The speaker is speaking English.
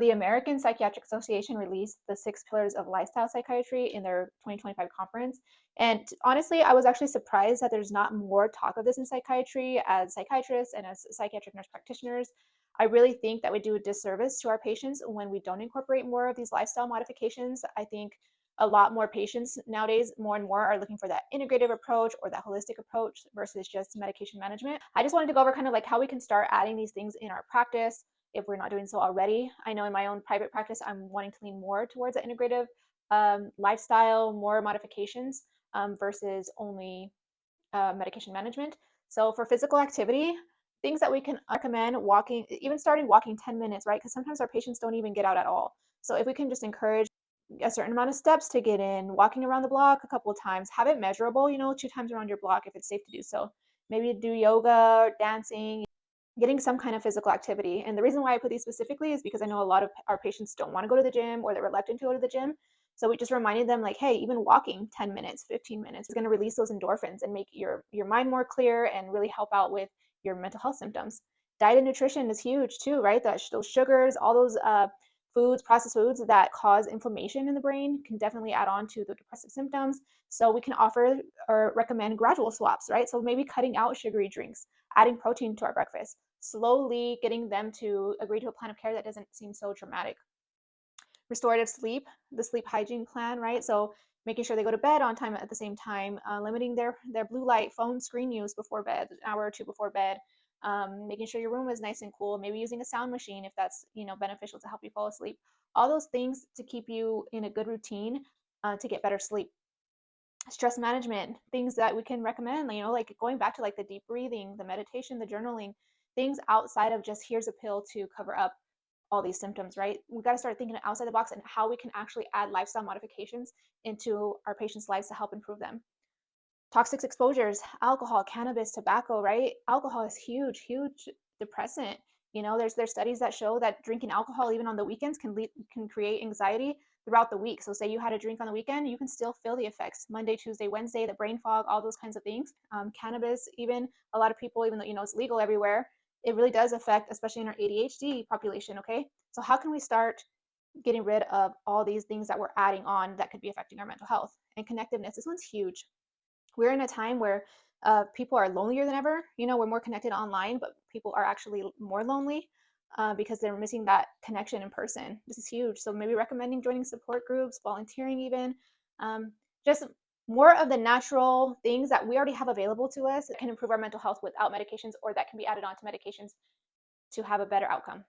The American Psychiatric Association released the six pillars of lifestyle psychiatry in their 2025 conference. And honestly, I was actually surprised that there's not more talk of this in psychiatry as psychiatrists and as psychiatric nurse practitioners. I really think that we do a disservice to our patients when we don't incorporate more of these lifestyle modifications. I think a lot more patients nowadays, more and more, are looking for that integrative approach or that holistic approach versus just medication management. I just wanted to go over kind of like how we can start adding these things in our practice if we're not doing so already. I know in my own private practice, I'm wanting to lean more towards an integrative lifestyle, more modifications versus only medication management. So for physical activity, things that we can recommend walking, even starting walking 10 minutes, right? Because sometimes our patients don't even get out at all. So if we can just encourage a certain amount of steps to get in, walking around the block a couple of times, have it measurable, 2 times around your block if it's safe to do so. Maybe do yoga or dancing, getting some kind of physical activity. And the reason why I put these specifically is because I know a lot of our patients don't want to go to the gym or they're reluctant to go to the gym. So we just reminded them like, hey, even walking 10 minutes, 15 minutes is going to release those endorphins and make your mind more clear and really help out with your mental health symptoms. Diet and nutrition is huge too, right? Those sugars, all those foods, processed foods that cause inflammation in the brain can definitely add on to the depressive symptoms. So we can offer or recommend gradual swaps, right? So maybe cutting out sugary drinks, adding protein to our breakfast, slowly getting them to agree to a plan of care that doesn't seem so dramatic. Restorative sleep, the sleep hygiene plan, right? So making sure they go to bed on time at the same time, limiting their blue light phone screen use before bed, an hour or two before bed, making sure your room is nice and cool, maybe using a sound machine if that's beneficial to help you fall asleep. All those things to keep you in a good routine to get better sleep. Stress management, things that we can recommend, like going back to like the deep breathing, the meditation, the journaling, things outside of just here's a pill to cover up all these symptoms, right? We've got to start thinking outside the box and how we can actually add lifestyle modifications into our patients' lives to help improve them. Toxic exposures, alcohol, cannabis, tobacco, right? Alcohol is huge, huge depressant. There's studies that show that drinking alcohol even on the weekends can create anxiety throughout the week. So say you had a drink on the weekend, you can still feel the effects Monday, Tuesday, Wednesday, the brain fog, all those kinds of things. Cannabis, even a lot of people, even though it's legal everywhere, it really does affect, especially in our ADHD population. Okay, so how can we start getting rid of all these things that we're adding on that could be affecting our mental health? And connectiveness, this one's huge. We're in a time where people are lonelier than ever. We're more connected online, but people are actually more lonely because they're missing that connection in person. This is huge. So maybe recommending joining support groups, volunteering even, just more of the natural things that we already have available to us that can improve our mental health without medications or that can be added on to medications to have a better outcome.